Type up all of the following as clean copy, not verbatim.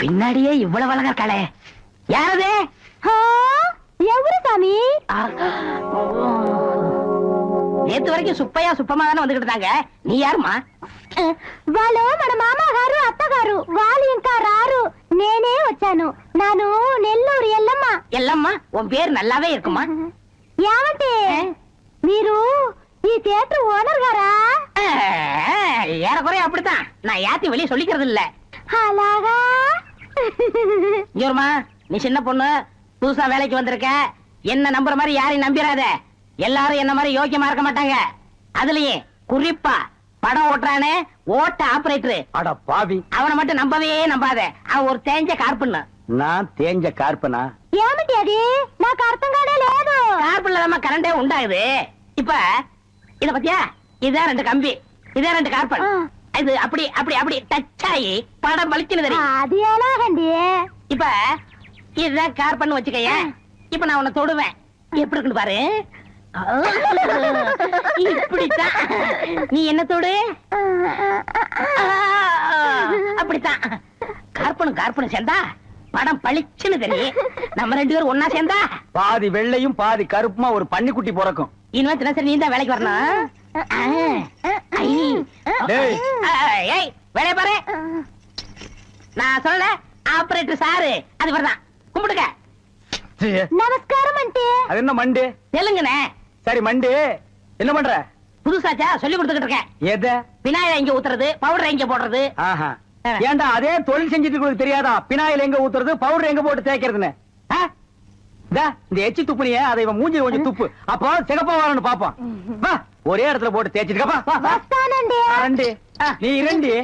பின்னாடியே இவ்வளவு அழகா இருக்காளே, யாரது? எவரு சாமி? நேத்து வரைக்கும் சுப்பையா சுப்பமா தானே வந்துகிட்டு இருந்தாங்க, நீ யாருமா? వాళ్ళు మన మామగారు అత్తగారు, వాళ్ళు ఇంకా రారు, నేనే వచ్చాను. నాను నెల్లూరు ఎల్లమ్మ. ఎల్లమ్మా, உன் பேர் நல்லாவே இருக்குமா? ఏమంటే మీరు ఈ தியேட்டர் ஓனர் గారా? ஏறக்குறைய அப்படித்தான், நான் யாத்தி வெளியே சொல்லிக்கிறது இல்ல. అలాగా? ஜோர்மா, நீ சின்ன பொண்ணு, புதுசா வேலைக்கு வந்திருக்க, என்ன நம்புற மாதிரி யாரையும் நம்பிராத. எல்லாரும் என்ன மாதிரி யோக்கியமா இருக்க மாட்டாங்க. அதுலயே குறிப்பா படம் ஓட்டுறானே ஓட்ட ஆபரேட்டர், அட பாவி, அவனை மட்டும் நம்பவே நம்பாத. அவன் ஒரு தேஞ்ச கார்பன்னு. நான் தேஞ்ச கார்பனா? ఏమిటి అది? నాకు అర్థం కానే లేదు. கார்பன்ல தான் கரண்டே உண்டாகுது. இப்ப இத பத்தியா, இதான் 2 கம்பி, இதான் 2 கார்பன். இது அப்படி அப்படி அப்படி டச் ஆகி படம் பளிச்சுன்னு தெரியும். అది ఎలాగండి? இப்ப இதுதான் கார்பன் வச்சுக்கைய. இப்ப நான் உன்னை தொடுவேன், எப்படி இருக்குன்னு பாரு. இப்படித்தான் நீ என்ன தொடு, அப்படித்தான். கார்பனும் கார்பனும் சேர்ந்தா படம் பளிச்சுன்னு தெரியும். நம்ம 2 பேரும் ஒன்னா சேர்ந்தா பாதி வெள்ளையும் பாதி கருப்புமா ஒரு பன்னிக்குட்டி பிறக்கும். இனிமே தினசரி நீ தான் வேலைக்கு வரணும். வேலைய பாரு. நான் சொல்ல ஆபரேட்டர் சாரு, அது வரதான். கும்பிடுங்க. நமஸ்காரம் అంటే. அது என்ன மண்டு? தெலுங்குனே. சரி மண்டு, என்ன பண்ற? புதுசாச்சா சொல்லி கொடுத்துக்கிட்டு இருக்கேன். எத? விநாயகர் எங்க ஊத்துறது, பவுடர் எங்க போடுறது. ஆஹா, ஏண்டா அதே தொழில் செஞ்சுட்டு உங்களுக்கு தெரியாதா? பினாயில் எங்க ஊத்துறது, பவுடர் எங்க போட்டு தேய்க்கிறதுன்னு? இந்த எச்சி துப்புனிய அதை இவன் மூஞ்சி கொஞ்சம் துப்பு, அப்போ சிகப்பா வரணும் பாப்பான். ஒரே இடத்துல போட்டு தேய்ச்சிட்டு நீ 2.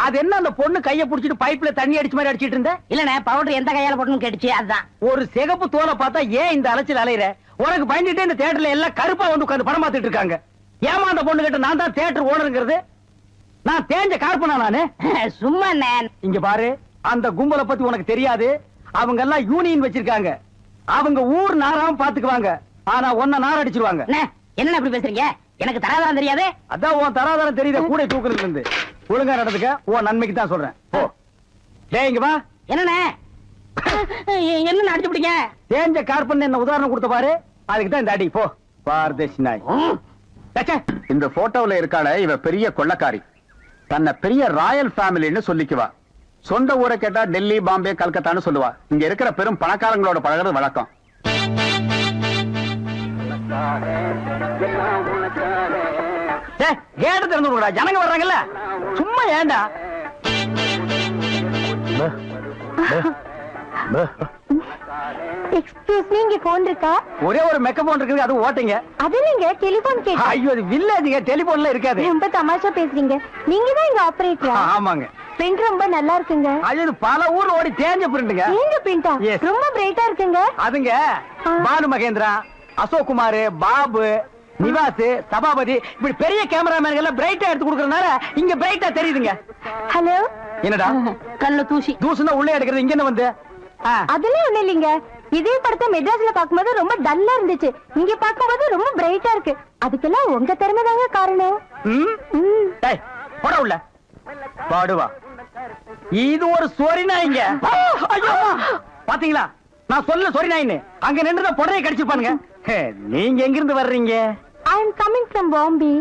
அது என்ன அந்த பொண்ணு கைய புடிச்சிட்டு பைப்ல தண்ணி அடிச்ச மாதிரி அடிச்சிட்டு இருந்த? இல்லனே, பவுடர் எந்த கையால போடணும்னு கேட்டுச்சு, அதுதான். ஒரு சிகப்பு தோலை பார்த்தா ஏன் இந்த அலைச்சல் அலையிற? உனக்கு பயந்துட்டே இந்த தியேட்டர்ல எல்லாம் கருப்பா வந்து உட்கார்ந்து படம் பார்த்துட்டு இருக்காங்க. ஏமா அந்த பொண்ணு கிட்ட நான் தான் தியேட்டர் ஓனருங்கிறது? நான் தேஞ்ச கார்பனா நானு? சும்மா இங்க பாரு, அந்த கும்பலை பத்தி உனக்கு தெரியாது. அவங்க எல்லாம் யூனியன் வச்சிருக்காங்க. அவங்க ஊர் நாராவும் பாத்துக்குவாங்க, ஆனா ஒன்ன நார அடிச்சிருவாங்க. என்ன அப்படி பேசுறீங்க? எனக்கு தராதரம் தெரியாது. அதான் உன் தராதரம் தெரியுத, கூட தூக்குறதுல இருந்து. ஒழுங்கா நடந்துக்க, உன் நன்மைக்கு தான் சொல்றேன். ஓ டேய், இங்க வா. என்னண்ணே என்ன அடிச்சு பிடிங்க? தேஞ்ச கார்பன் என்ன உதாரணம் கொடுத்த பாரு, அதுக்கு தான் இந்த அடி. போ பாரதேசி நாய். இந்த போட்டோல இருக்காள, இவ பெரிய கொள்ளக்காரி. தன்னை பெரிய ராயல் ஃபேமிலின்னு சொல்லிக்குவா. சொந்த ஊரை கேட்டா டெல்லி, பாம்பே, கல்கத்தான்னு சொல்லுவா. இங்க இருக்கிற பெரும் பணக்காரங்களோட பழகிறது வழக்கம். கேட்டு திறந்து விடுடா, ஜனங்க வர்றாங்கல்ல. சும்மா ஏண்டா? எக்ஸ்கியூஸ் மீ, இங்க போன் இருக்கா? ஒரே ஒரு மெக்க போன் இருக்குது, அது ஓட்டுங்க. அது நீங்க டெலிபோன் கேட்டா? ஐயோ, அது வில்லேஜ்ங்க, டெலிபோன்ல இருக்காது. ரொம்ப தமாஷா பேசுறீங்க. நீங்க தான் இங்க ஆபரேட்டரா? ஆமாங்க. பிரிண்ட் ரொம்ப நல்லா இருக்குங்க. அது பல ஊர்ல ஓடி தேஞ்ச பிரிண்ட்ங்க. நீங்க பிரிண்டா? ரொம்ப பிரைட்டா இருக்குங்க. அதுங்க பானு மகேந்திரா, அசோக் குமார், பாபு, நிவாஸ், சபாபதி, இப்படி பெரிய கேமராமேன் எல்லாம் பிரைட்டா எடுத்து கொடுக்கறதுனால இங்க பிரைட்டா தெரியுதுங்க. ஹலோ, என்னடா கண்ணுல தூசி? தூசுனா உள்ளே எடுக்கிறது, இங்க என்ன வந்து? அதெல்லாம் ஒண்ணு இல்லைங்க. இதே படத்தை மெட்ராஸ்ல பாக்கும்போது ரொம்ப டல்லா இருந்துச்சு, இங்க பாக்கும்போது ரொம்ப பிரைட்டா இருக்கு. அதுக்கெல்லாம் உங்க திறமை தாங்க காரணம். போட உள்ள பாடுவா. இது ஒரு சொரி நாய்ங்க. பாத்தீங்களா, நான் சொல்ல சொரி நாயின்னு. அங்க நின்று புடரையை கடிச்சிருப்பானுங்க. நீங்க எங்க இருந்து வர்றீங்க? ஐ அம் கமிங் ஃப்ரம் பாம்பே.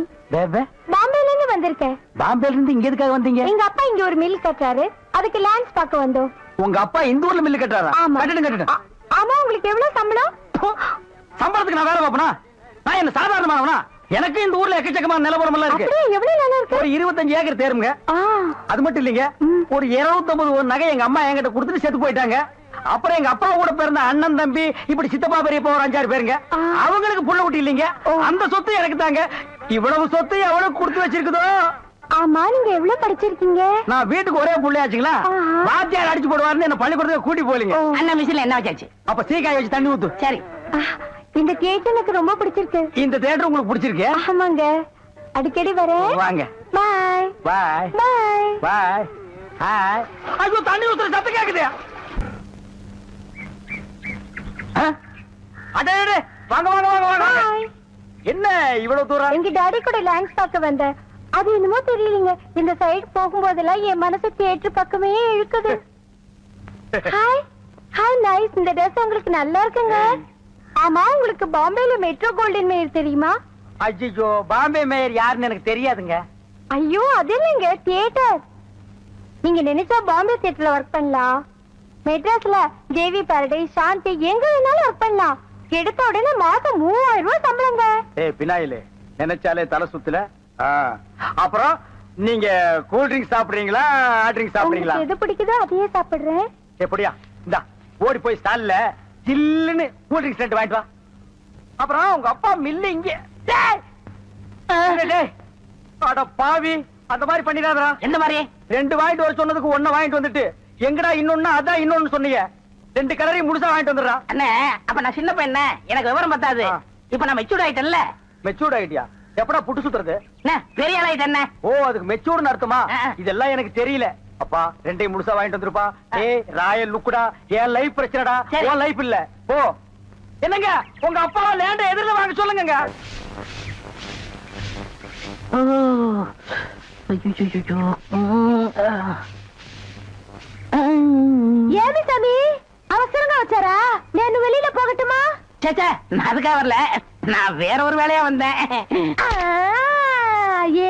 பாம்பேல இருந்து வந்திருக்கேன். பாம்பேல இருந்து இங்க எதுக்காக வந்தீங்க? எங்க அப்பா இங்க ஒரு மில் கட்டுறாரு, அதுக்கு லேண்ட்ஸ் பார்க்க வந்தோம். உங்க அப்பா இந்த ஊர்ல மில்லு கட்டுறாரா? கட்டணும். ஆமா, உங்களுக்கு எவ்வளவு சம்பளம்? சம்பளத்துக்கு நான் வேலை பார்ப்பனா? நான் என்ன சாதாரணமானவனா? எனக்கு இந்த ஊர்ல எக்கச்சக்கமான நிலவரம் எல்லாம் இருக்கு. எவ்வளவு நல்லா இருக்கு? ஒரு 25 ஏக்கர் தேருங்க. அது மட்டும் இல்லைங்க, ஒரு 250 நகை எங்க அம்மா என்கிட்ட கொடுத்துட்டு செத்து போயிட்டாங்க. அப்புறம் எங்க அப்பா கூட பிறந்த அண்ணன், தம்பி, இப்படி சித்தப்பா, பெரியப்பா ஒரு 5-6 பேருங்க. அவங்களுக்கு புள்ள குட்டி இல்லைங்க. அந்த சொத்து எனக்கு தாங்க. இவ்வளவு சொத்து எவ்வளவு கொடுத்து வச்சிருக்குதோ. ஆமா, நீங்க எவ்வளவு படிச்சிருக்கீங்க? நான் வீட்டுக்கு ஒரே புள்ளையாச்சுங்களா, வாத்தியார் அடிச்சு போடுவாருன்னு என்ன பள்ளிக்கூடத்துக்கு கூட்டி போலீங்க. அண்ணா மிஷின்ல என்ன வச்சாச்சு? அப்ப சீக்காய் வச்சு தண்ணி ஊத்து. சரி. இந்த தியேட்டர் எனக்கு ரொம்ப பிடிச்சிருக்கு. இந்த தியேட்டர் உங்களுக்கு பிடிச்சிருக்கு? ஆமாங்க, அடிக்கடி வரேன். வாங்க. பாய் பாய் பாய் பாய். ஹாய். ஐயோ, தண்ணி ஊத்துற சத்தம் கேக்குது. அடே, வாங்க வாங்க வாங்க வாங்க. பாய். என்ன இவ்வளவு தூரம்? எங்க டாடி கூட லாங்ஸ் பார்க்க வந்தேன். அது என்னமோ தெரியலீங்க, இந்த சைடு போகும்போதெல்லாம் என் மனசு தியேட்டர் பக்கமே இழுக்குது. Hi hi, nice. இந்த ட்ரெஸ் உங்களுக்கு நல்லா இருக்குங்க. ஆமா, உங்களுக்கு பாம்பேல மெட்ரோ கோல்டன் மேயர் தெரியுமா? ஐயோ, பாம்பே மேயர் யாருன்னு எனக்கு தெரியாதுங்க. ஐயோ, அது இல்லைங்க, தியேட்டர். நீங்க நினைச்சா பாம்பே தியேட்டர்ல ஒர்க் பண்ணலாம். மெட்ராஸ்ல ஜேவி பாரடைஸ், சாந்தி, எங்க வேணாலும் ஒர்க் பண்ணலாம். எடுத்த உடனே மாசம் 3000 ரூபாய் சம்பளங்க. ஏய் பினாயிலே, நினைச்சாலே தலை சுத்துல. அப்புறம் நீங்க கூல் ட்ரிங்க்ஸ் சாப்பிடுறீங்களா, ஹாட் ட்ரிங்க்ஸ் சாப்பிடுறீங்களா? உங்களுக்கு எது பிடிக்குதோ அதையே சாப்பிடுறேன். எப்படியா? இந்தா, ஓடி போய் ஸ்டால்ல ஜில்லுன்னு கூல் ட்ரிங்க்ஸ் 2 வாங்கிட்டு வா. அப்புறம் உங்க அப்பா மில்லு இங்க. டேய், டேய், அட பாவி, அந்த மாதிரி பண்ணிடாதடா. எந்த மாதிரி? 2 வாங்கிட்டு வர சொன்னதுக்கு 1 வாங்கிட்டு வந்துட்டு எங்கடா இன்னொன்னு, அதான் இன்னொன்னு சொன்னீங்க. 2 கலரையும் முழுசா வாங்கிட்டு வந்துடுறா. அண்ணே, அப்ப நான் சின்ன பையன், எனக்கு விவரம் பத்தாது. இப்ப நான் மெச்சூர்ட் ஆயிட்டேன்ல. மெச்சூர்ட் ஆயிட்டியா? எப்படா புட்டு சுத்துறது? என்ன பெரிய ஆள் ஆயிட்டேன்? ஓ, அதுக்கு மெச்சூர்னு அர்த்தமா? இதெல்லாம் எனக்கு தெரியல. அப்பா 2 முழுசா வாங்கிட்டு வந்துருப்பா. ஏய் ராயல் லுக்குடா, என் லைஃப் பிரச்சனைடா, சரி. உன் லைஃப் இல்ல. ஓ, என்னங்க உங்க அப்பா லேண்ட எதிரில வாங்க சொல்லுங்க. ஏமி சாமி, அவசரமா வச்சாரா? நான் வெளியில போகட்டுமா? சேச்சே, நான் அதுக்காக வரல, நான் வேற ஒரு வேலையா வந்தேன்.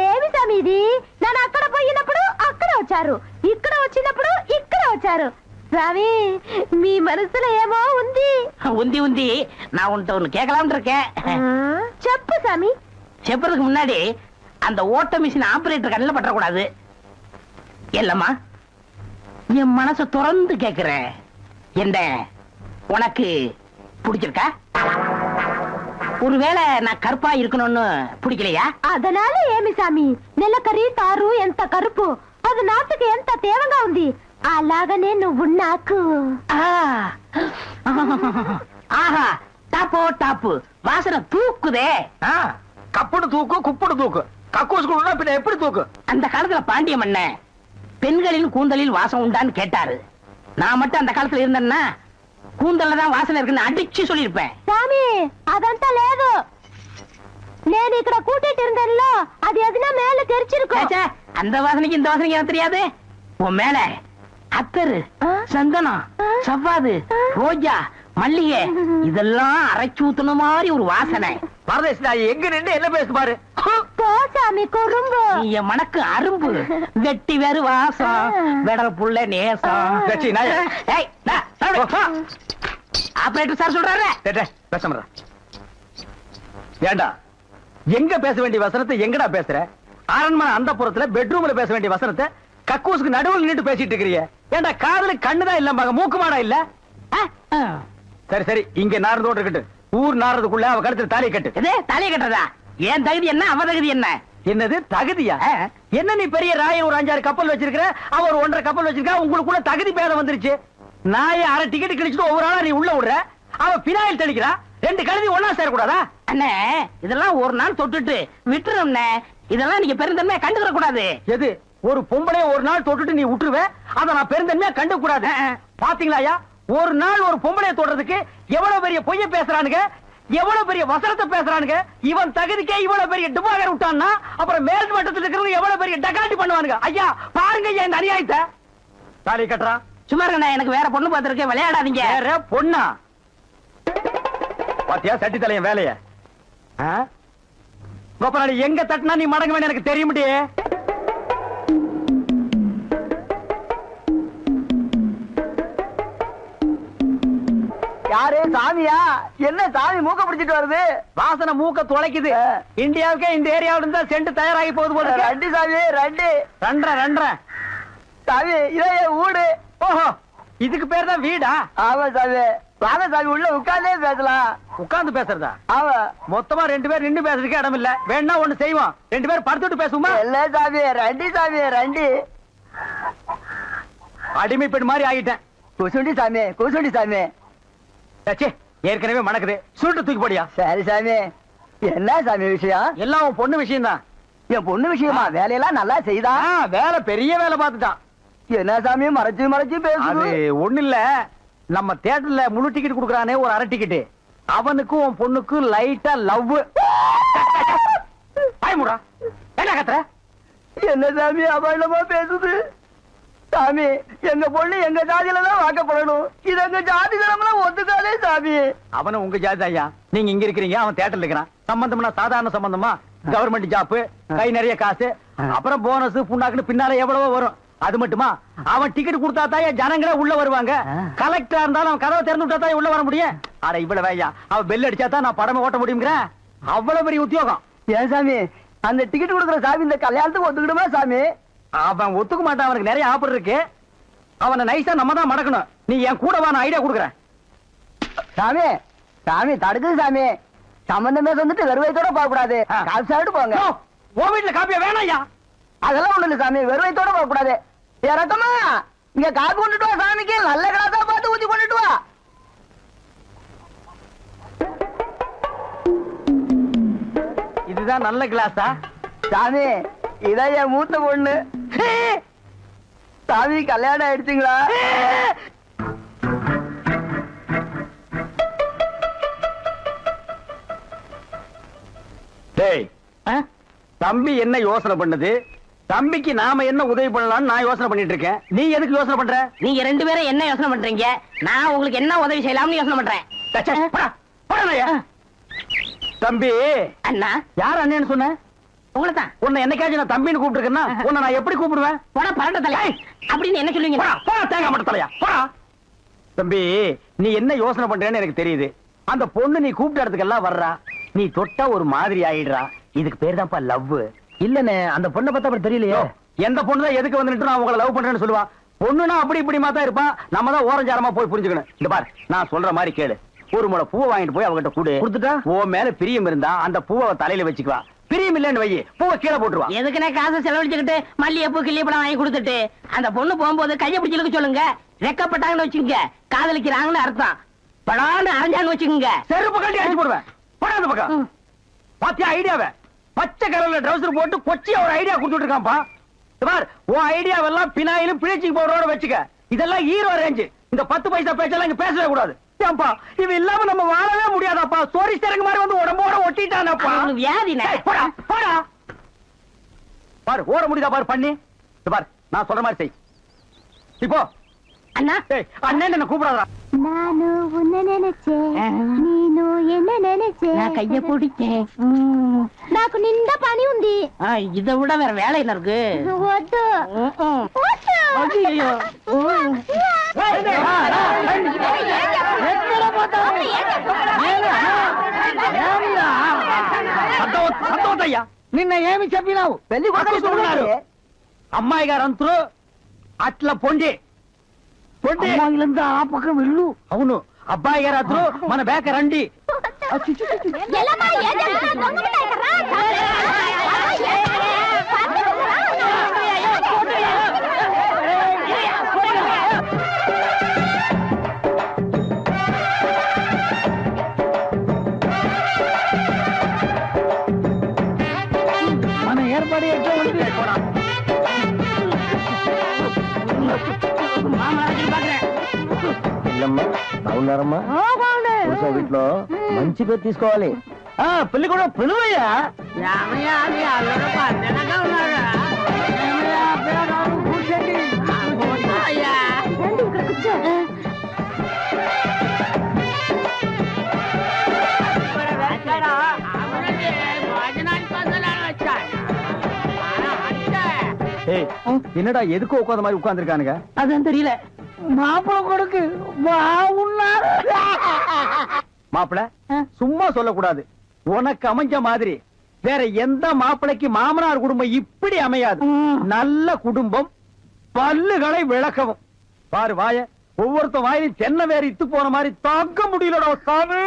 ఏమి సమీది నన్ను అక్కడ పోయినప్పుడు అక్కడ వచ్చారు, ఇక్కడ వచ్చినప్పుడు ఇక్కడ వచ్చారు. స్వామి, మీ మనసులో ఏమో ఉంది. உந்தி நான் உன்கிட்ட ஒண்ணு கேட்கலாம்னு இருக்கேன். చెప్పు சாமி. செப்பறதுக்கு முன்னாடி அந்த ஓட்ட மிஷின் ஆபரேட்டர் கண்ணில் பற்றக்கூடாது. இல்லம்மா, என் மனசை திறந்து கேக்குறேன். என்ன உனக்கு பிடிச்சிருக்கா? ஒருவேளை நான் கருப்பா இருக்கணும்னு பிடிக்கலையா? அதனால ఏమి సామి, నెలకరి తారు ఎంత కరుపు, అది నాటుకు ఎంత తేవంగా ఉంది. అలాగనే నువ్వు నాకు. ஆஹா, டாப்போ டாப்பு, வாசனை தூக்குதே. கப்புடு தூக்கு, குப்புடு தூக்கு, கக்கூசுக்குள்ள பின்ன எப்படி தூக்கு? அந்த காலத்துல பாண்டிய மன்னன் பெண்களின் கூந்தலில் வாசம் உண்டான்னு கேட்டாரு. நான் மட்டும் அந்த காலத்துல இருந்தேன்னா கூந்தல்ல தான் வாசனை இருக்குன்னு அடிச்சு சொல்லிருப்பேன். சாமி, అదంతా లేదు. నేను ఇక్కడ కూటిட்டு இருந்தேன்ல, அது எதுனா மேல தெரிச்சிருக்கும். சேச்சே, அந்த வாசனைக்கு இந்த வாசனைக்கு எனக்கு தெரியாது. உன் மேல அத்தரு, சந்தனம், சவ்வாது, ரோஜா, மல்லிகை இதெல்லாம் அரைச்சு ஊத்துன மாதிரி ஒரு வாசனை. பரதேசி நாய், எங்க நின்று என்ன பேசு பாரு. போ சாமி, குறும்பு. நீ என் மனக்கு அரும்பு, வெட்டி வேறு வாசம், வெடல் புள்ள நேசம். கட்சி நாய். ஏய், ஆபரேட்டர் சார் சொல்றாரு. பேச ஏண்டா, எங்க பேச வேண்டிய வசனத்தை எங்கடா பேசுற? அரண்மனை அந்த புறத்துல பெட்ரூம்ல பேச வேண்டிய வசனத்தை கக்கூசுக்கு நடுவில் நின்று பேசிட்டு இருக்கிறீங்க. ஏண்டா, காதுல கண்ணுதான் இல்ல, மக மூக்கு மாடா இல்ல. சரி சரி, இங்க நாரதோடு இருக்கட்டும். ஊர் நாரதுக்குள்ள அவ கழுத்துல தாலியை கட்டு. இது தலையை கட்டுறதா? ஏன் தகுதி என்ன, அவ தகுதி என்ன? என்னது தகுதியா? என்ன நீ பெரிய ராய ஒரு 5-6 கப்பல் வச்சிருக்கிற, அவ ஒரு 1.5 கப்பல் வச்சிருக்கா, உங்களுக்குள்ள தகுதி பேதம் வந்துருச்சு. நாய அரை டிக்கெட் கிழிச்சிட்டு ஒவ்வொரு ஆளா நீ உள்ள விடுற, அவ பினாயில் தெளிக்கிறா. 2 கழுதி ஒன்னா சேரக்கூடாதா? அண்ணே, இதெல்லாம் ஒரு நாள் தொட்டுட்டு விட்டுரும்ண்ணே. இதெல்லாம் நீங்க பெருந்தன்மையா கண்டுக்கிற கூடாது. எது? ஒரு பொம்பளைய ஒரு நாள் தொட்டுட்டு நீ விட்டுருவ, அத நான் பெருந்தன்மையா கண்டுக்க கூடாது. பாத்தீங்களா, ஒரு நாள் ஒரு பொம்பளைய தொடுறதுக்கு எவ்வளவு பெரிய பொய்ய பேசுறானுங்க, எவ்வளவு பெரிய வசனத்தை பேசுறானுங்க. இவன் தகுதிக்கே இவ்வளவு பெரிய டிபாகர் விட்டான்னா, அப்புறம் மேல் மட்டத்தில் இருக்கிறவங்க எவ்வளவு பெரிய டகாட்டி பண்ணுவானுங்க. ஐயா பாருங்க இந்த அநியாயத்தை. தாலி கட்டுறா. சும்மா இருக்கண்ணே, எனக்கு வேற பொண்ணு பார்த்திருக்கேன், விளையாடாதீங்க. வேற பொண்ணா? பாத்தியா சட்டி தலையன் வேலைய? கோபநாடி, எங்க தட்டினா நீ மடங்க வேணும் எனக்கு தெரிய முடியே. யாரு சாமியா? என்ன சாமி மூக்க பிடிச்சிட்டு வருது? வாசனை மூக்க துளைக்குது. இந்தியாவுக்கே இந்த ஏரியாவில இருந்தா சென்ட் தயாராகி போகுது போல. ரெண்டு சாமி, ரெண்டு சாமி, இதே வீடு. ஓஹோ, இதுக்கு பேர் தான் வீடா? ஆமா சாமி. வாங்க சாமி, உள்ள உட்கார்ந்தே பேசலாம். உட்கார்ந்து பேசுறதா? ஆமா. மொத்தமா 2 பேர் நின்று பேசுறதுக்கு இடம் இல்ல. வேணா ஒண்ணு செய்வோம், 2 பேர் படுத்துட்டு பேசுவோமா? இல்ல சாமி, ரெண்டு அடிமை பெண் மாதிரி ஆகிட்டேன். குசுண்டி சாமி, குசுண்டி சாமி. ஏற்கனவே மணக்குது, சுருட்டு தூக்கி போடியா. சரி சாமி, என்ன சாமி விஷயம்? எல்லாம் உன் பொண்ணு விஷயம் தான். என் பொண்ணு விஷயமா? வேலையெல்லாம் நல்லா செய்தா? வேலை பெரிய வேலை பார்த்துட்டான். என்ன சாமி மறைச்சு மறைச்சு அது பேசுது? ஒண்ணு இல்ல, நம்ம தியேட்டர்ல முழு டிக்கெட் குடுக்கறானே ஒரு அரை டிக்கெட், அவனுக்கும் உன் பொண்ணுக்கும் லைட்டா லவ். பயமுடா, என்ன கத்துற? என்ன சாமி அபாயமா பேசுது? சாமி, எங்க பொண்ணு எங்க ஜாதியில தான் வாக்கப்படணும். இது எங்க ஜாதி தரம்லாம் ஒத்துக்காதே சாமி. அவனும் உங்க ஜாதி ஐயா. நீங்க இங்க இருக்கிறீங்க, அவன் தியேட்டர்ல இருக்கிறான். சம்பந்தம்னா சாதாரண சம்பந்தமா? கவர்மெண்ட் ஜாப், கை நிறைய காசு, அப்புறம் போனஸ் புண்ணாக்குன்னு பின்னால எவ்வளவோ வரும். அது மட்டுமா, அவன் டிக்கெட் கொடுத்தா தான் ஜனங்களே உள்ள வருவாங்க. கலெக்டரா இருந்தாலும் அவன் கதவை திறந்து விட்டா தான் உள்ள வர முடியும். அட இவ்வளவு ஐயா, அவன் பெல் அடிச்சா தான் நான் படமே ஓட்ட முடியுங்கிறேன். அவ்வளவு பெரிய உத்தியோகம். ஏன் சாமி, அந்த டிக்கெட் கொடுக்குற சாமி இந்த கல்யாணத்துக்கு ஒத்துக்கிடுமா சாமி? அவன் ஒத்துக்க மாட்டான், அவனுக்கு நிறைய ஆஃபர் இருக்கு. அவனை நைஸா நம்ம தான் மடக்கணும். நீ என் கூட வா, நான் ஐடியா கொடுக்குறேன். சாமி, சாமி தடுக்குது சாமி. சம்பந்தமே வந்துட்டு வெறுவைத்தோட போக கூடாது, காசு சாப்பிட்டு போங்க. உன் வீட்டுல காப்பியா வேணாம் ஐயா. அதெல்லாம் ஒண்ணு இல்ல சாமி, வெறுவைத்தோட போக கூடாது. இறக்கமா இங்க காப்பி கொண்டுட்டு வா சாமிக்கு, நல்ல கிளாஸா பார்த்து ஊத்தி கொண்டுட்டு வா. இதுதான் நல்ல கிளாஸா? சாமி, இதான் என் மூத்த பொண்ணு. சாமி கல்யாணம் ஆயிடுச்சுங்களா? டேய், தம்பி என்ன யோசனை பண்ணுது? தம்பிக்கு நாம என்ன உதவி பண்ணலாம்னு நான் யோசனை பண்ணிட்டு இருக்கேன். நீ எதுக்கு யோசனை பண்ற? நீங்க ரெண்டு பேரும் என்ன யோசனை பண்றீங்க? நான் உங்களுக்கு என்ன உதவி செய்யலாம்னு யோசனை பண்றேன். டச்சே, போடா, போடா நாயே. தம்பி, அண்ணா, யார் அண்ணன்னு சொன்ன? உங்களை தான். உன்னை என்னைக்காச்சும் நான் தம்பின்னு கூப்பிட்டுருக்கேன்னா உன்னை நான் எப்படி கூப்பிடுவேன்? போடா பரட்ட தலை அப்படின்னு என்ன சொல்லுவீங்க? போடா, போடா, தேங்காய் மட்டும் தலையா, போடா. தம்பி, நீ என்ன யோசனை பண்றேன்னு எனக்கு தெரியுது. அந்த பொண்ணு நீ கூப்பிட்ட இடத்துக்கெல்லாம் வர்றா, நீ தொட்டா ஒரு மாதிரி ஆயிடுறா. இதுக்கு பேர் தான்ப்பா லவ். இல்லனே, அந்த பொண்ணை பார்த்தா அப்புறம் தெரியலையே. எந்த பொண்ணு தான் எதுக்கு வந்துட்டு நான் உங்களை லவ் பண்றேன்னு சொல்லுவா? பொண்ணுனா அப்படி இப்படி தான் இருப்பான். நம்ம தான் ஓரஞ்சாரமா போய் புரிஞ்சுக்கணும். இந்த பாரு, நான் சொல்ற மாதிரி கேளு. ஒரு முளை பூவை வாங்கிட்டு போய் அவகிட்ட கொடுத்துட்டா உன் மேல பிரியம் இருந்தா அந்த பூவை தலையில வச்சுக்குவா. பிரியம் இல்லன்னு வை, பூவை கீழே போட்டுருவா. எதுக்குன்னா காசை செலவழிச்சுக்கிட்டு மல்லிகைப்பூ கிள்ளிப்பழம் வாங்கி கொடுத்துட்டு அந்த பொண்ணு போகும்போது கையை பிடிச்சிருக்க சொல்லுங்க. ரெக்கப்பட்டாங்கன்னு வச்சுக்கோங்க, காதலிக்கிறாங்கன்னு அர்த்தம். படான்னு அரைஞ்சான்னு வச்சுக்கோங்க, செருப்பு கட்டி அடிச்சு போடுவேன். போடா அந்த பக்கம். பாத்தியா ஐடியாவை? பச்சை கலர்ல ட்ரவுசர் போட்டு கொச்சியா ஒரு ஐடியா கொடுத்துட்டு இருக்கான்ப்பா. பார், உன் ஐடியாவெல்லாம் பினாயிலும் பிளீச்சிங் பவுடரோட வச்சுக்க. இதெல்லாம் ஹீரோ ரேஞ்சு. இந்த 10 பைசா பேச்செல்லாம் இங்க பேசவே கூடாது. ஏன்பா, இது இல்லாம நம்ம வாழவே முடியாதாப்பா. சோரி ஸ்டேரிங் மாதிரி வந்து உடம்போட ஒட்டிட்டானப்பா. வியாதின. போடா, போடா. பாரு, ஓட முடியுதா பாரு பண்ணி. பாரு, நான் சொல்ற மாதிரி செய். இப்போ அண்ணா, அண்ணன் என்ன கூப்பிடாதா? நானு உன்னை நினைச்சேன், நீனு என்ன நினைச்சேன். நான் கைய பிடிச்சேன். నాకు నిండా పని ఉంది. இதை விட வேற வேலை என்ன இருக்கு? వద్దు. ஐயோ. సంతోషయ్యా నిన్న ఏమి చెప్పినావు? పెళ్లి కొడుకు అమ్మాయి గారు అంతరు అట్లా పొండి పొండి అమ్మాయిలంతా ఆ పక్కన వెళ్ళు. అవును, అబ్బాయి గారు అతను మన బేక రండి. ఎలామా ఏ జరుగుతుందో దొంగమటాయి కర్రా. మన ఏర్పాటు ఎట్లా ఉంది? అవునారమ్మా? వీటిలో మంచి పేరు తీసుకోవాలి. పెళ్లి కూడా పిలువయ్యా. రండి ఇక్కడ కూర్చో. என்னடா எதுக்கு உட்காந்த மாதிரி உட்கார்ந்துருக்கானுங்க? அதான் தெரியல. மாப்பிள கொடுக்கு மாப்பிள சும்மா சொல்லக்கூடாது. உனக்கு அமைஞ்ச மாதிரி வேற எந்த மாப்பிளைக்கு மாமனார் குடும்பம் இப்படி அமையாது. நல்ல குடும்பம், பல்லுகளை விளக்கவும். பாரு வாய, ஒவ்வொருத்த வாயிலும் தென்னை வேற இத்து போன மாதிரி தாக்க முடியலடா சாமி.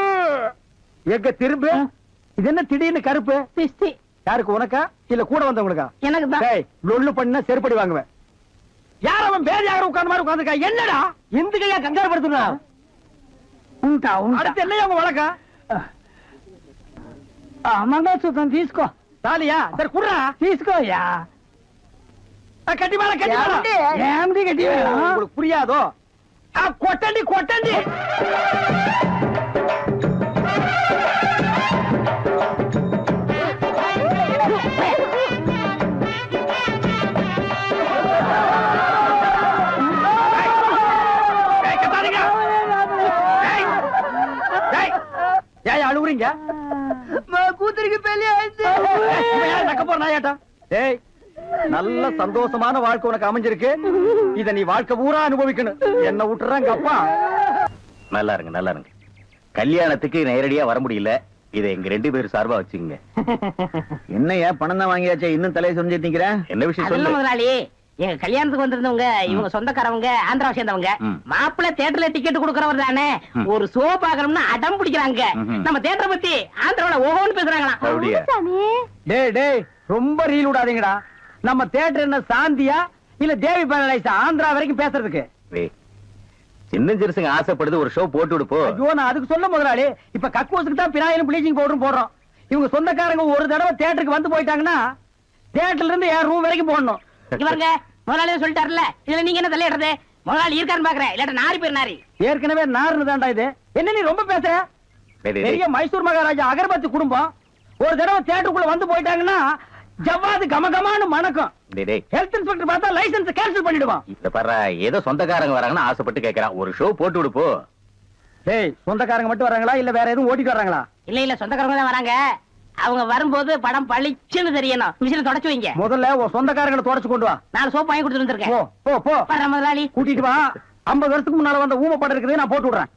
எங்க திரும்ப இது என்ன திடீர்னு கருப்பு? பிஸ்தி. யாருக்கு, உனக்கா இல்ல கூட வந்தவங்களுக்கா? எனக்கு தான். லொல்லு பண்ணா செருப்படி வாங்குவேன். யார் அவன்? வேற யாரும் உட்கார்ந்த மாதிரி உட்கார்ந்துருக்கா? என்னடா இந்த கையா கங்காரு படுத்துனா? அடுத்து என்னையா உங்க வழக்கம்? మంగళసూత్రం తీసుకో. தாலியா? சரி குடுறா. తీసుకోయ్యా. கட்டி மேல கட்டி மேல. ఏమిటి గట్టి உங்களுக்கு புரியாதோ? கொட்டண்டி கொட்டண்டி. ஏன் அழுவுறீங்க? మా కూతురికి పెళ్లి అయింది. நக்க போற நாயாட்டம். டேய், நல்ல சந்தோஷமான வாழ்க்கை உனக்கு அமைஞ்சிருக்கு. இத நீ வாழ்க்கை பூரா அனுபவிக்கணும். என்ன விட்டுறாங்க அப்பா. நல்லா இருங்க நல்லா இருங்க. கல்யாணத்துக்கு நேரடியா வர முடியல, இதை எங்க 2 பேரும் சார்பா வச்சுக்கங்க. என்னையா பணம் தான் வாங்கியாச்சே இன்னும் தலையை சொல்லிட்டு நிக்கிறேன். என்ன விஷயம் அதெல்லாம் சொல்லு. முதலாளி, எங்க கல்யாணத்துக்கு வந்திருந்தவங்க இவங்க சொந்தக்காரவங்க, ஆந்திராவை சேர்ந்தவங்க. ம். மாப்பிள்ளை தியேட்டர்ல டிக்கெட் கொடுக்கறவர் தானே, ம். ஒரு ஷோ பாக்கணும்னு அடம் பிடிக்கிறாங்க. ம்ஹும். நம்ம தியேட்டரை பத்தி ஆந்திராவில ஓஹோன்னு பேசுறாங்களாம். அப்படியா? சாமி டேய் ரொம்ப ரீல் விடாதீங்கடா. நம்ம தியேட்டர் என்ன சாந்தியா இல்ல தேவி பேரலைஸா ஆந்திரா வரைக்கும் பேசுறதுக்கு? வே, சின்ன சிறுசுங்க ஆசைப்படுது, ஒரு ஷோ போட்டு விடுப்போ. ஐயோ, நான் அதுக்கு சொல்ல முதலாளி. இப்ப கக்கூசுக்கு தான் பினாயிலும் ப்ளீச்சிங் பவுடரும் போடுறோம். இவங்க சொந்தக்காரங்க ஒரு தடவை தியேட்டருக்கு வந்து போயிட்டாங்கன்னா தியேட்டர்ல இருந்து என் ரூம் வரைக்கும் போடணும். இவங்க முதலாளியே சொல்லிட்டாருல, இதுல நீங்க என்ன தலையிடுறது? முதலாளி இருக்காருன்னு பாக்குறேன், இல்லாட்ட நாரி பேர் நாரி. ஏற்கனவே நார்னு தான்டா இது. என்ன நீ ரொம்ப பேசுற? டேய், டேய், பெரிய டேய். மைசூர் மகாராஜா அகர்பத்தி குடும்பம் ஒரு தடவை தியேட்டருக்குள்ள வந்து போயிட்டாங்கன்னா ஜவ்வாது கமகமான்னு மணக்கும். டேய், டேய். ஹெல்த் இன்ஸ்பெக்டர் பார்த்தா லைசென்ஸ் கேன்சல் பண்ணிடுவான். இத பாரு, ஏதோ சொந்தக்காரங்க வராங்கன்னு ஆசைப்பட்டு கேக்குறான், ஒரு ஷோ போட்டு விடுப்போ. டேய், சொந்தக்காரங்க மட்டும் வராங்களா இல்ல வேற எதுவும் ஓட்டிட்டு வராங்களா? இல்ல சொந்தக்காரங்க தான் வராங்க. அவங்க வரும்போது படம் பளிச்சுன்னு தெரியணும். மிஷினை தொடச்சு வைங்க. முதல்ல உன் சொந்தக்காரங்களை தொடச்சு கொண்டு வா. 4 சோப்பு வாங்கி கொடுத்துட்டு போ வந்திருக்கேன். போ போ. வர்றேன் முதலாளி. கூட்டிட்டு வா. 50 வருஷத்துக்கு முன்னால வந்த ஊமை படம் இருக்குது, நான் போட்டு விடுறேன்.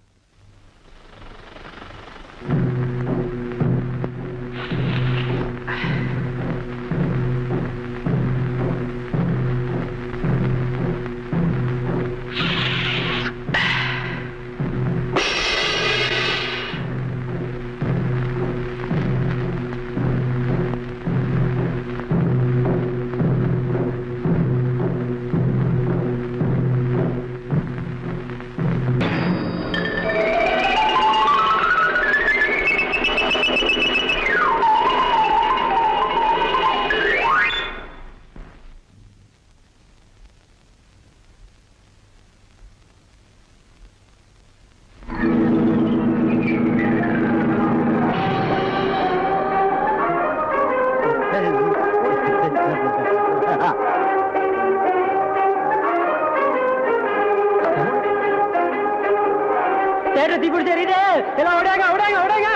தேட்டர் தீப்பிடிச்சு எரியுது. எல்லாம் ஓடாங்க ஓடாங்க ஓடாங்க.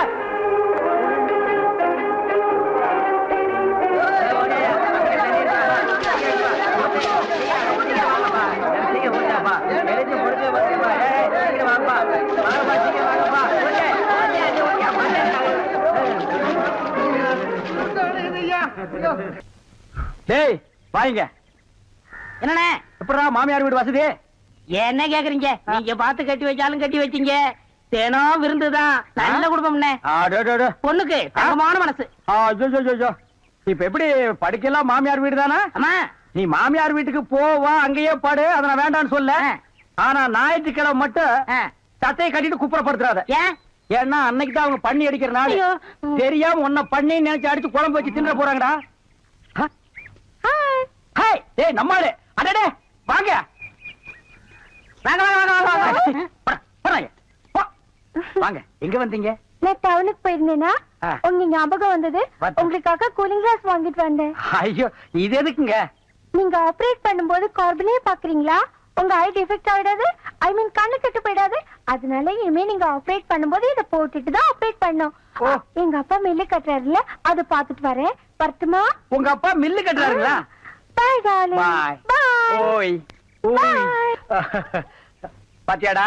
டேய் வாங்க. என்னண்ணே? எப்படா மாமியார் வீடு வசதி? என்ன கேக்குறீங்க? நீங்க பார்த்து கட்டி வச்சாலும் கட்டி வச்சீங்க. தினம் விருந்துதான். நல்ல குடும்பம்ண்ணே. பொண்ணுக்கு தங்கமான மனசு. இப்ப எப்படி படிக்கலாம்? மாமியார் வீடு தானே? அம்மா, நீ மாமியார் வீட்டுக்கு போவா, அங்கேயே பாடு, அதை நான் வேண்டாம்னு சொல்ல. ஆனா ஞாயிற்றுக்கிழமை மட்டும் சட்டையை கட்டிட்டு குப்புறப்படுத்துறாத. ஏன்? ஏன்னா அன்னைக்கு தான் அவங்க பண்ணி அடிக்கிற நாள். ஐயோ. தெரியாம உன்னை பண்ணி நினைச்சு அடிச்சு குழம்பு வச்சு தின்ற போறாங்கடா. ஹாய், டேய் நம்மாளே. அடடே வாங்க வாங்க வாங்க வாங்க வாங்க வாங்க. போறாங்க. வாங்க, எங்க வந்தீங்க? நான் டவுனுக்கு போயிருந்தேனா ஆ. உங்க ஞாபகம் வந்தது. பார்த்தேன். உங்களுக்காக கூலிங் கிளாஸ் வாங்கிட்டு வந்தேன். ஐயோ, இது எதுக்குங்க? நீங்க ஆபரேட் பண்ணும்போது கார்பனே பாக்குறீங்களா? உங்க ஐ டிஃபெக்ட் ஆயிடாது. ஐ மீன் கண்ணு கெட்டு போயிடாது. அதனால இனிமே நீங்க ஆபரேட் பண்ணும்போது இத போட்டுட்டு தான் ஆபரேட் பண்ணணும். ஓ. எங்க அப்பா மில்லு கட்டுறாருல, அதை பாத்துட்டு வரேன். வரட்டுமா? உங்க அப்பா மில்லு கட்டுறாருங்களா? Bye darling. பாய். பை. ஓய் ஓய். பாத்தியாடா,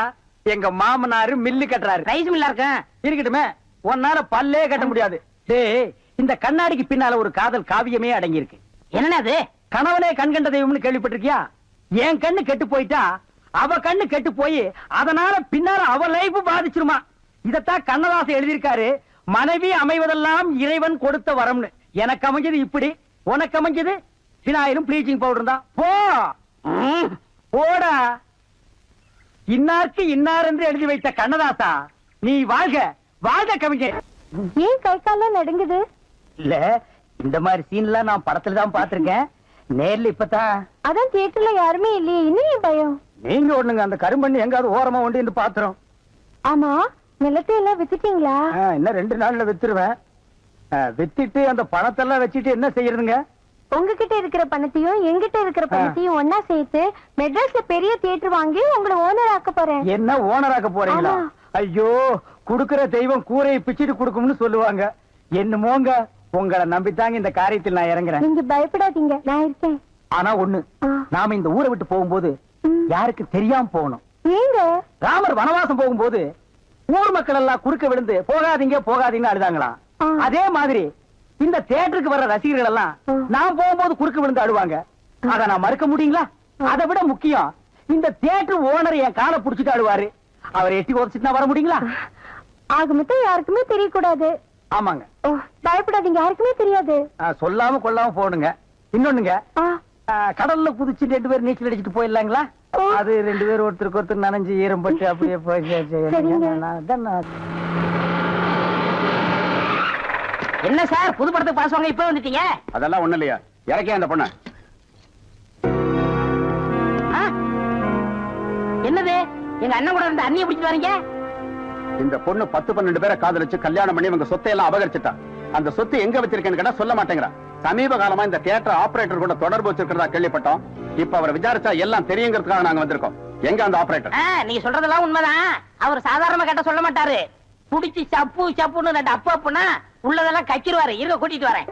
எங்க மாமனாரு மில்லு கட்டுறாரு. ரைஸ் மில்லா இருக்கேன். இருக்கட்டுமே, உன்னால பல்லே கட்ட முடியாது. டேய், இந்த கண்ணாடிக்கு பின்னால ஒரு காதல் காவியமே அடங்கி இருக்கு. என்னண்ணே அது? கணவனே கண் கண்ட தெய்வம்னு கேள்விப்பட்டிருக்கியா? என் கண்ணு கெட்டு போயிட்டா அவ கண்ணு கெட்டு போய் அதனால பின்னால அவ லைஃப் பாதிச்சிருமா. இதத்தான் கண்ணதாசன் எழுதியிருக்காரு. மனைவி அமைவதெல்லாம் இறைவன் கொடுத்த வரம்னு. எனக்கு அமைஞ்சது இப்படி, உனக்கு அமைஞ்சது பினாயிலும் ப்ளீச்சிங் பவுடர் தான். போ போடா. இன்னாருக்கு இன்னார் என்று எழுதி வைத்த கண்ணதாசா நீ வாழ்க வாழ்க கவிஞர். ஏன் கை காலம் நடுங்குது? இல்ல இந்த மாதிரி சீன்லாம் நான் படத்துல தான் பாத்திருக்கேன், நேர்ல இப்பதான். அதான் தியேட்டர்ல யாருமே இல்லையே, இன்னும் ஏன் பயம்? நீங்க ஒண்ணுங்க அந்த கரும்பண்ணி எங்காவது ஓரமா உண்டு என்று பாத்துறோம். ஆமா, நிலத்தை எல்லாம் வித்துட்டீங்களா? இன்னும் 2 நாள்ல வித்துருவேன். வித்துட்டு அந்த பணத்தெல்லாம் வச்சுட்டு என்ன செய்யறதுங்க? உங்ககிட்ட இருக்கிற பணத்தையும் எங்கிட்ட இருக்கிற பணத்தையும் ஒன்னா சேர்த்து மெட்ராஸ்ல பெரிய தியேட்டர் வாங்கி உங்களை ஓனர் ஆக்க போறேன். என்ன ஓனராக்க போறீங்களா? ஆமா. ஐயோ, குடுக்கிற தெய்வம் கூரையை பிச்சிட்டு கொடுக்கும்னு சொல்லுவாங்க. என்னமோங்க, உங்களை நம்பித்தாங்க இந்த காரியத்தில் நான் இறங்குறேன். நீங்க பயப்படாதீங்க, நான் இருக்கேன். ஆனா ஒண்ணு, ஆ. நாம இந்த ஊரை விட்டு போகும்போது ம். யாருக்கு தெரியாம போகணும். ஏங்க? ராமர் வனவாசம் போகும்போது ஊர் மக்கள் எல்லாம் குறுக்க விழுந்து போகாதீங்க போகாதீங்கன்னு அழுதாங்களாம். ஆ. அதே மாதிரி இந்த தியேட்டருக்கு வர்ற ரசிகர்கள் எல்லாம் ஆ. நான் போகும்போது குறுக்க விழுந்து அழுவாங்க. அத நான் மறுக்க முடியுங்களா? அதை விட முக்கியம், இந்த தியேட்டர் ஓனர் என் காலை புடிச்சிட்டு அழுவாரு. அவரை எட்டி உதச்சிட்டு நான் வர முடியுங்களா? ஆக மொத்தம் யாருக்குமே தெரியக்கூடாது. ஆமாங்க. ஓ, பயப்படாதீங்க, யாருக்குமே தெரியாது. சொல்லாம கொள்ளாம போகணுங்க. இன்னொன்னுங்க, ஆ, கடல்ல குதிச்சு 2 பேர் நீச்சல் அடிச்சுட்டு போயிடலாங்களா? ஓ. அது 2 பேர் ஒருத்தருக்கு ஒருத்தர் நனைஞ்சு ஈரம் பட்டு அப்படியே போய் சரிங்க. என்ன சார் புது படத்துக்கு பாஸ் வாங்க இப்ப வந்துட்டீங்க? அதெல்லாம் ஒண்ணு இல்லையா, இறக்கியா அந்த பொண்ண. ஆ? என்னது, எங்க அண்ணன் கூட இருந்த அண்ணியை பிடிச்சிட்டு வரீங்க? இந்த பொண்ணு 10-12 பேரை காதலிச்சு கல்யாணம் பண்ணி இவங்க சொத்தை எல்லாம் அபகரிச்சுட்டா. அந்த சொத்து எங்க வச்சிருக்கேன்னு கேட்டா சொல்ல மாட்டேங்கிறா. சமீப காலமா இந்த தியேட்டர் ஆபரேட்டர் கூட தொடர்பு வச்சிருக்கிறதா கேள்விப்பட்டோம். இப்ப அவரை விசாரிச்சா எல்லாம் தெரியுங்கிறதுக்காக நாங்க வந்திருக்கோம். எங்க அந்த ஆபரேட்டர்? நீங்க சொல்றதெல்லாம் உண்மைதான். அவர் சாதாரணமா கேட்ட சொல்ல மாட்டாரு. புடிச்சு சப்பு சப்புன்னு 2 அப்பு அப்புனா உள்ளதெல்லாம் கச்சிருவாரு. இருக்க கூட்டிட்டு வரேன்.